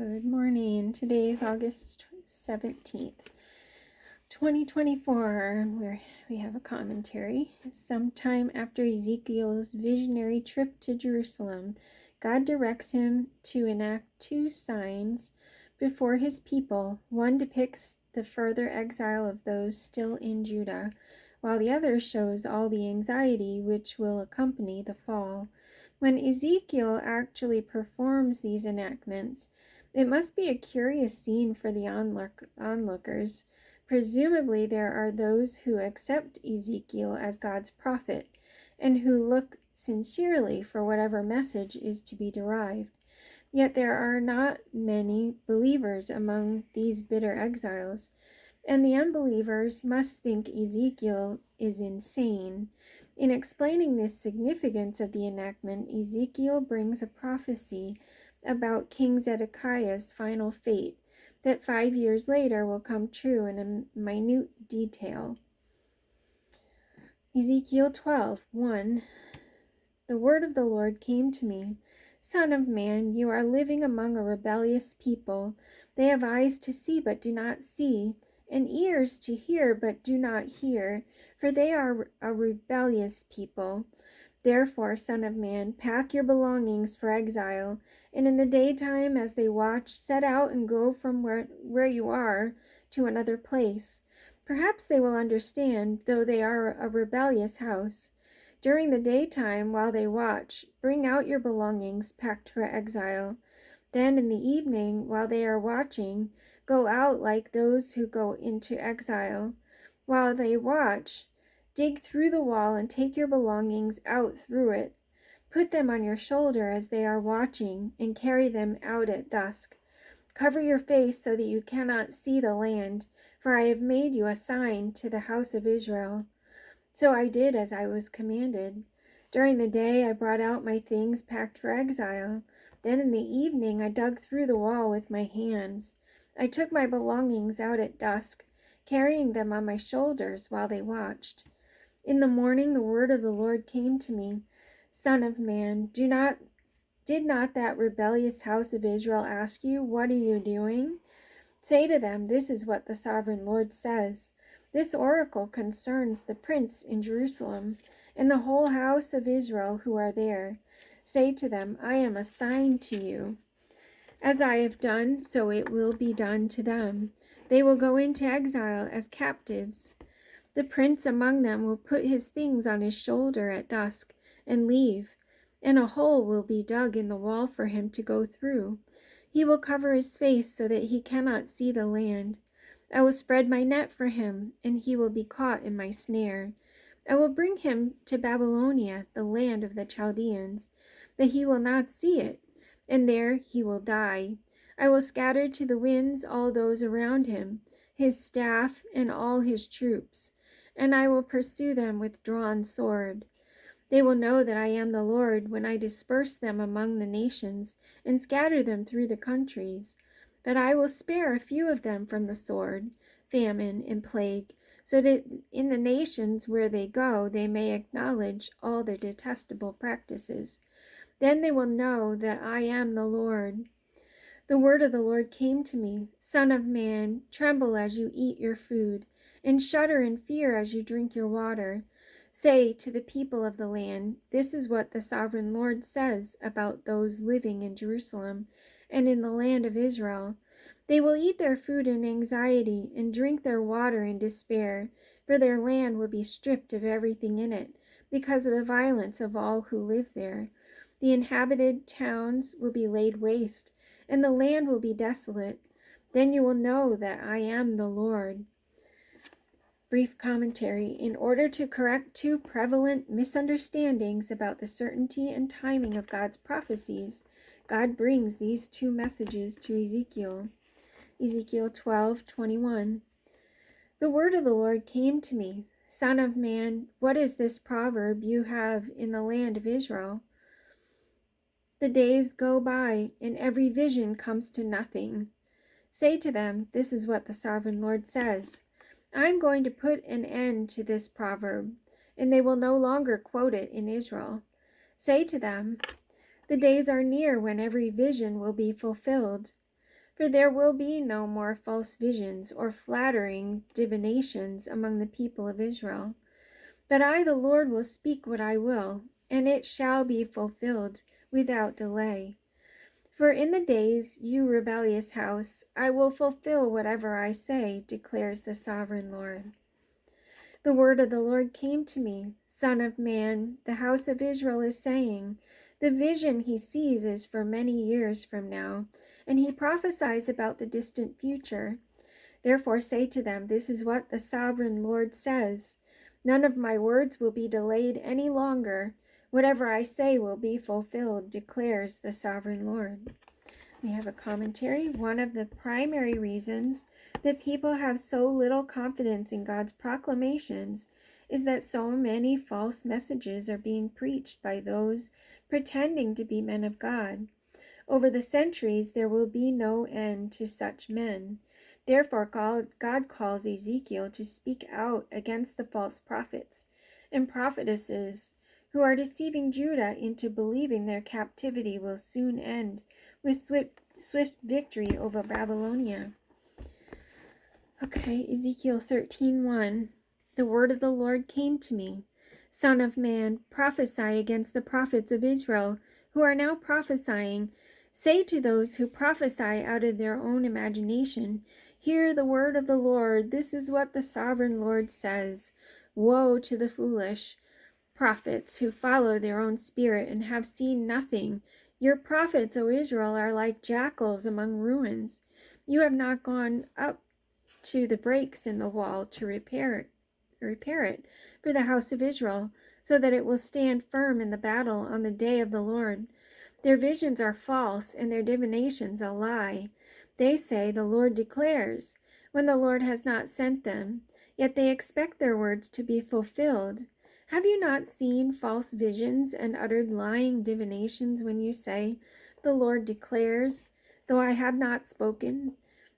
Good morning. Today is August 17th, 2024. We have a commentary. Sometime after Ezekiel's visionary trip to Jerusalem, God directs him to enact two signs before his people. One depicts the further exile of those still in Judah, while the other shows all the anxiety which will accompany the fall. When Ezekiel actually performs these enactments, it must be a curious scene for the onlookers. Presumably there are those who accept Ezekiel as God's prophet and who look sincerely for whatever message is to be derived. Yet there are not many believers among these bitter exiles, and the unbelievers must think Ezekiel is insane. In explaining the significance of the enactment, Ezekiel brings a prophecy about King Zedekiah's final fate that 5 years later will come true in a minute detail. Ezekiel 12:1. The word of the Lord came to me, Son of man, you are living among a rebellious people. They have eyes to see but do not see, and ears to hear but do not hear, for they are a rebellious people. Therefore, Son of man, pack your belongings for exile, and in the daytime as they watch, set out and go from where you are to another place. Perhaps they will understand, though they are a rebellious house. During the daytime, while they watch, bring out your belongings packed for exile. Then in the evening, while they are watching, go out like those who go into exile. While they watch, dig through the wall and take your belongings out through it. Put them on your shoulder as they are watching, and carry them out at dusk. Cover your face so that you cannot see the land, for I have made you a sign to the house of Israel. So I did as I was commanded. During the day I brought out my things packed for exile. Then in the evening I dug through the wall with my hands. I took my belongings out at dusk, carrying them on my shoulders while they watched. In the morning the word of the Lord came to me, Son of man, did not that rebellious house of Israel ask you, what are you doing? Say to them, this is what the sovereign Lord says. This oracle concerns the prince in Jerusalem and the whole house of Israel who are there. Say to them, I am a sign to you. As I have done, so it will be done to them. They will go into exile as captives. The prince among them will put his things on his shoulder at dusk and leave, and a hole will be dug in the wall for him to go through. He will cover his face so that he cannot see the land. I will spread my net for him, and he will be caught in my snare. I will bring him to Babylonia, the land of the Chaldeans, but he will not see it, and there he will die. I will scatter to the winds all those around him, his staff and all his troops, and I will pursue them with drawn sword. They will know that I am the Lord when I disperse them among the nations and scatter them through the countries. But I will spare a few of them from the sword, famine, and plague, so that in the nations where they go they may acknowledge all their detestable practices. Then they will know that I am the Lord. The word of the Lord came to me, Son of man, tremble as you eat your food, and shudder in fear as you drink your water. Say to the people of the land, this is what the sovereign Lord says about those living in Jerusalem and in the land of Israel. They will eat their food in anxiety and drink their water in despair, for their land will be stripped of everything in it, because of the violence of all who live there. The inhabited towns will be laid waste, and the land will be desolate. Then you will know that I am the Lord. Brief commentary. In order to correct two prevalent misunderstandings about the certainty and timing of God's prophecies, God brings these two messages to Ezekiel. Ezekiel 12:21. The word of the Lord came to me, Son of man, what is this proverb you have in the land of Israel? The days go by, and every vision comes to nothing. Say to them, this is what the sovereign Lord says. I am going to put an end to this proverb, and they will no longer quote it in Israel. Say to them, the days are near when every vision will be fulfilled. For there will be no more false visions or flattering divinations among the people of Israel. But I, the Lord, will speak what I will, and it shall be fulfilled without delay. For in the days, you rebellious house, I will fulfill whatever I say, declares the sovereign Lord. The word of the Lord came to me, Son of man, the house of Israel is saying, the vision he sees is for many years from now, and he prophesies about the distant future. Therefore say to them, this is what the sovereign Lord says. None of my words will be delayed any longer. Whatever I say will be fulfilled, declares the sovereign Lord. We have a commentary. One of the primary reasons that people have so little confidence in God's proclamations is that so many false messages are being preached by those pretending to be men of God. Over the centuries, there will be no end to such men. Therefore, God calls Ezekiel to speak out against the false prophets and prophetesses who are deceiving Judah into believing their captivity will soon end with swift victory over Babylonia. Okay, Ezekiel 13:1. The word of the Lord came to me. Son of man, prophesy against the prophets of Israel who are now prophesying. Say to those who prophesy out of their own imagination, hear the word of the Lord. This is what the sovereign Lord says. Woe to the foolish prophets who follow their own spirit and have seen nothing. Your prophets, O Israel, are like jackals among ruins. You have not gone up to the breaks in the wall to repair it for the house of Israel, so that it will stand firm in the battle on the day of the Lord. Their visions are false, and their divinations a lie. They say, the Lord declares, when the Lord has not sent them, yet they expect their words to be fulfilled. Have you not seen false visions and uttered lying divinations when you say, the Lord declares, though I have not spoken?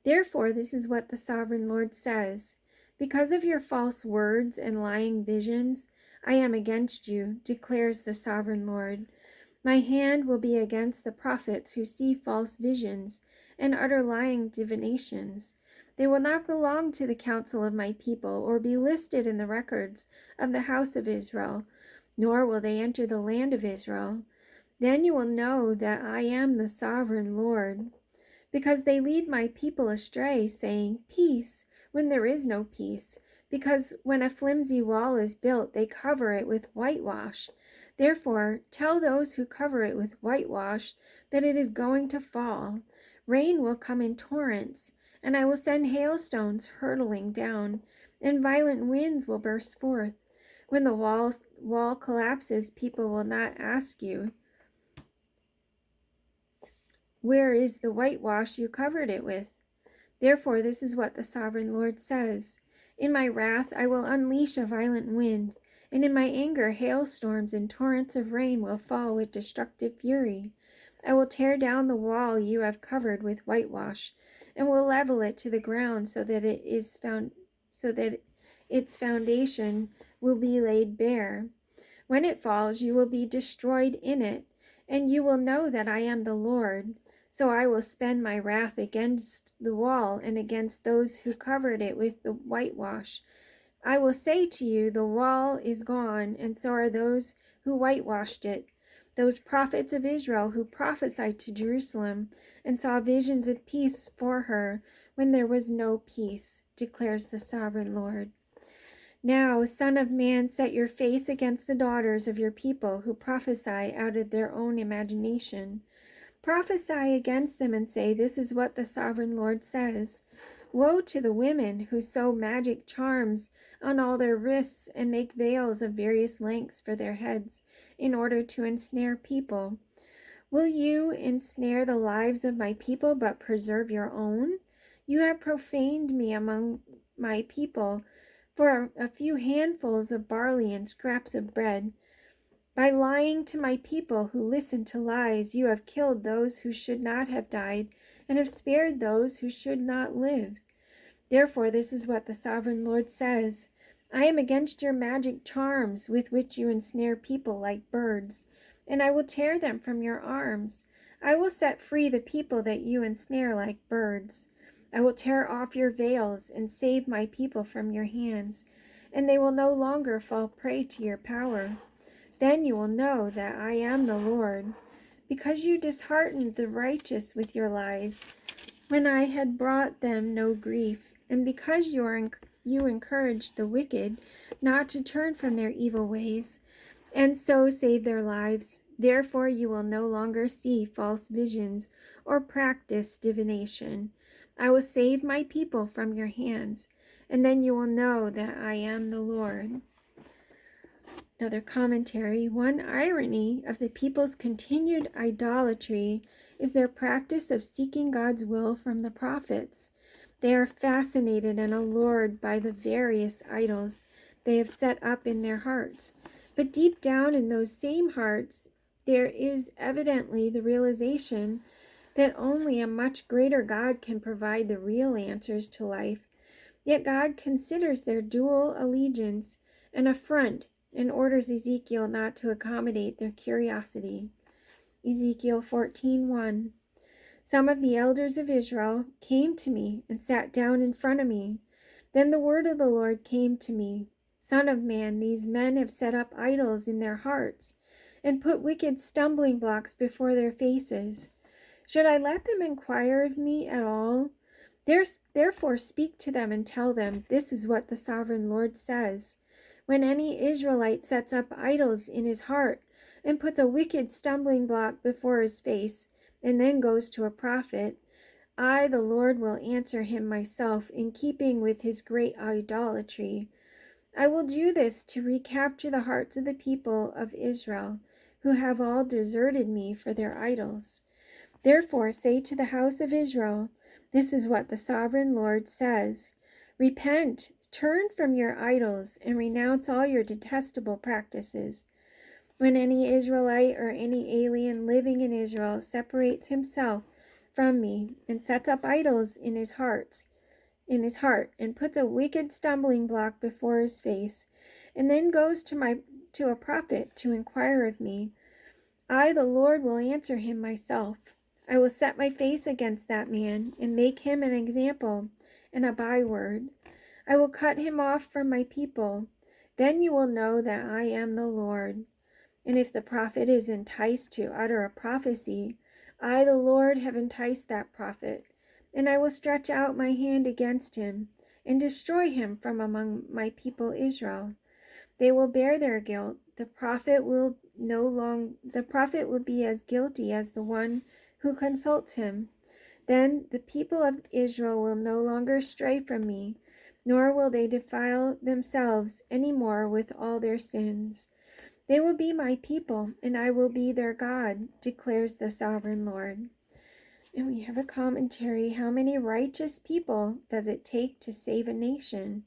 Therefore, this is what the sovereign Lord says. Because of your false words and lying visions, I am against you, declares the sovereign Lord. My hand will be against the prophets who see false visions and utter lying divinations. They will not belong to the council of my people or be listed in the records of the house of Israel, nor will they enter the land of Israel. Then you will know that I am the sovereign Lord. Because they lead my people astray, saying, peace, when there is no peace. Because when a flimsy wall is built, they cover it with whitewash. Therefore, tell those who cover it with whitewash that it is going to fall. Rain will come in torrents, and I will send hailstones hurtling down, and violent winds will burst forth. When the wall collapses, people will not ask you, where is the whitewash you covered it with? Therefore, this is what the sovereign Lord says. In my wrath I will unleash a violent wind, and in my anger hailstorms and torrents of rain will fall with destructive fury. I will tear down the wall you have covered with whitewash, and will level it to the ground so that its foundation will be laid bare. When it falls, you will be destroyed in it, and you will know that I am the Lord. So I will spend my wrath against the wall and against those who covered it with the whitewash. I will say to you, the wall is gone, and so are those who whitewashed it. Those prophets of Israel who prophesied to Jerusalem and saw visions of peace for her when there was no peace, declares the sovereign Lord. Now, Son of man, set your face against the daughters of your people who prophesy out of their own imagination. Prophesy against them and say, this is what the sovereign Lord says. Woe to the women who sew magic charms on all their wrists and make veils of various lengths for their heads in order to ensnare people. Will you ensnare the lives of my people but preserve your own? You have profaned me among my people for a few handfuls of barley and scraps of bread. By lying to my people who listen to lies, you have killed those who should not have died and have spared those who should not live. Therefore, this is what the sovereign Lord says. I am against your magic charms with which you ensnare people like birds, and I will tear them from your arms. I will set free the people that you ensnare like birds. I will tear off your veils and save my people from your hands, and they will no longer fall prey to your power. Then you will know that I am the Lord, because you disheartened the righteous with your lies, when I had brought them no grief, and because you encouraged the wicked not to turn from their evil ways, and so save their lives. Therefore you will no longer see false visions or practice divination. I will save my people from your hands, and then you will know that I am the Lord. Another commentary. One irony of the people's continued idolatry is their practice of seeking God's will from the prophets. They are fascinated and allured by the various idols they have set up in their hearts. But deep down in those same hearts, there is evidently the realization that only a much greater God can provide the real answers to life. Yet God considers their dual allegiance an affront and orders Ezekiel not to accommodate their curiosity. Ezekiel 14:1. Some of the elders of Israel came to me and sat down in front of me. Then the word of the Lord came to me. Son of man, these men have set up idols in their hearts and put wicked stumbling blocks before their faces. Should I let them inquire of me at all? Therefore speak to them and tell them, this is what the sovereign Lord says. When any Israelite sets up idols in his heart and puts a wicked stumbling block before his face and then goes to a prophet, I, the Lord, will answer him myself in keeping with his great idolatry. I will do this to recapture the hearts of the people of Israel, who have all deserted me for their idols. Therefore say to the house of Israel, this is what the sovereign Lord says. Repent, turn from your idols, and renounce all your detestable practices. When any Israelite or any alien living in Israel separates himself from me and sets up idols in his heart, and puts a wicked stumbling block before his face, and then goes to a prophet to inquire of me, I, the Lord, will answer him myself. I will set my face against that man and make him an example and a byword. I will cut him off from my people. Then you will know that I am the Lord. And if the prophet is enticed to utter a prophecy, I, the Lord, have enticed that prophet, and I will stretch out my hand against him and destroy him from among my people Israel. They will bear their guilt. The prophet will be as guilty as the one who consults him. Then the people of Israel will no longer stray from me, nor will they defile themselves any more with all their sins. They will be my people, and I will be their God, declares the sovereign Lord. And we have a commentary. How many righteous people does it take to save a nation?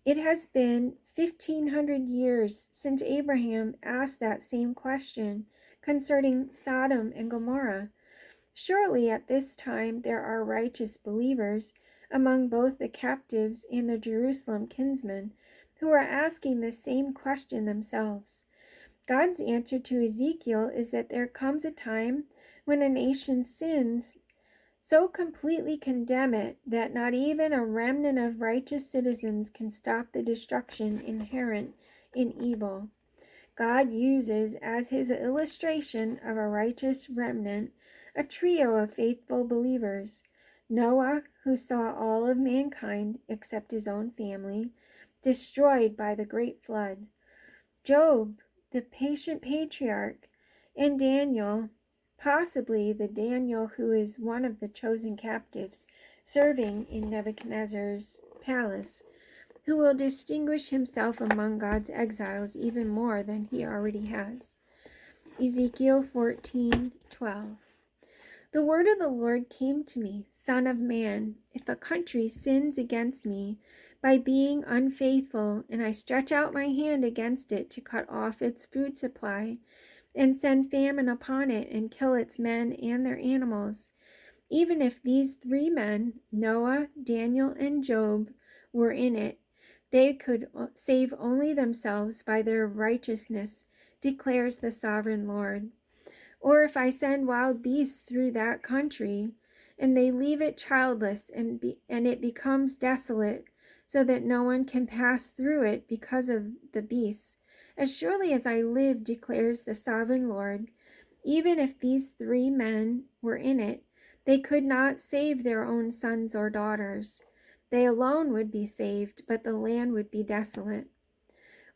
It has been 1,500 years since Abraham asked that same question concerning Sodom and Gomorrah. Surely at this time there are righteous believers among both the captives and the Jerusalem kinsmen who are asking this same question themselves. God's answer to Ezekiel is that there comes a time when a nation's sins so completely condemn it that not even a remnant of righteous citizens can stop the destruction inherent in evil. God uses as his illustration of a righteous remnant a trio of faithful believers: Noah, who saw all of mankind except his own family destroyed by the great flood; Job, the patient patriarch; and Daniel, possibly the Daniel who is one of the chosen captives serving in Nebuchadnezzar's palace, who will distinguish himself among God's exiles even more than he already has. Ezekiel 14:12. The word of the Lord came to me, Son of man, if a country sins against me by being unfaithful, and I stretch out my hand against it to cut off its food supply, and send famine upon it, and kill its men and their animals, even if these three men, Noah, Daniel, and Job, were in it, they could save only themselves by their righteousness, declares the sovereign Lord. Or if I send wild beasts through that country, and they leave it childless, and it becomes desolate, so that no one can pass through it because of the beasts, as surely as I live, declares the sovereign Lord, even if these 3 men were in it, they could not save their own sons or daughters. They alone would be saved, but the land would be desolate.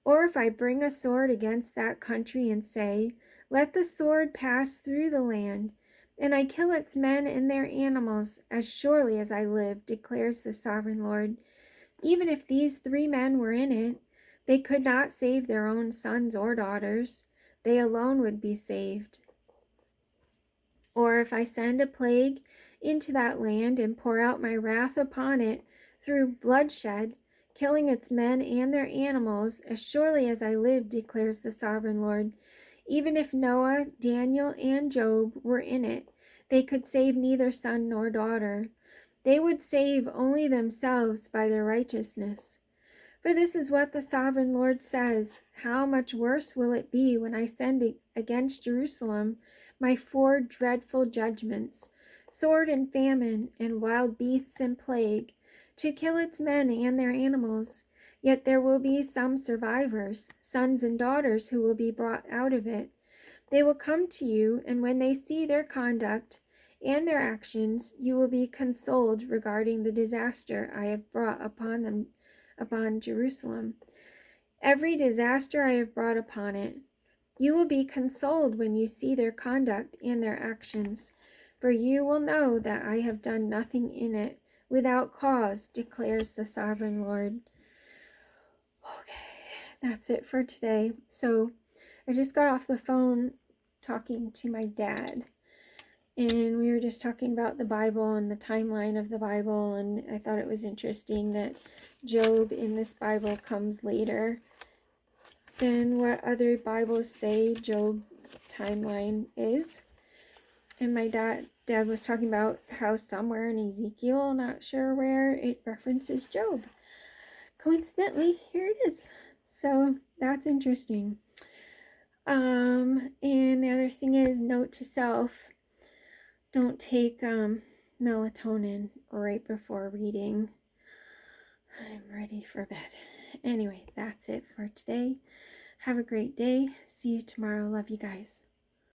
Or if I bring a sword against that country and say, let the sword pass through the land, and I kill its men and their animals, as surely as I live, declares the sovereign Lord, even if these 3 men were in it, they could not save their own sons or daughters. They alone would be saved. Or if I send a plague into that land and pour out my wrath upon it through bloodshed, killing its men and their animals, as surely as I live, declares the sovereign Lord, even if Noah, Daniel, and Job were in it, they could save neither son nor daughter. They would save only themselves by their righteousness. For this is what the sovereign Lord says, how much worse will it be when I send against Jerusalem my 4 dreadful judgments, sword and famine, and wild beasts and plague, to kill its men and their animals. Yet there will be some survivors, sons and daughters, who will be brought out of it. They will come to you, and when they see their conduct and their actions, you will be consoled regarding the disaster I have brought upon Jerusalem. Every disaster I have brought upon it. You will be consoled when you see their conduct and their actions, for you will know that I have done nothing in it without cause, declares the sovereign Lord. Okay, that's it for today. So I just got off the phone talking to my dad, and we were just talking about the Bible and the timeline of the Bible, and I thought it was interesting that Job in this Bible comes later than what other Bibles say Job timeline is. And my dad was talking about how somewhere in Ezekiel, not sure where, it references Job. Coincidentally, here it is. So that's interesting. And the other thing is, note to self, don't take melatonin right before reading. I'm ready for bed. Anyway, that's it for today. Have a great day. See you tomorrow. Love you guys.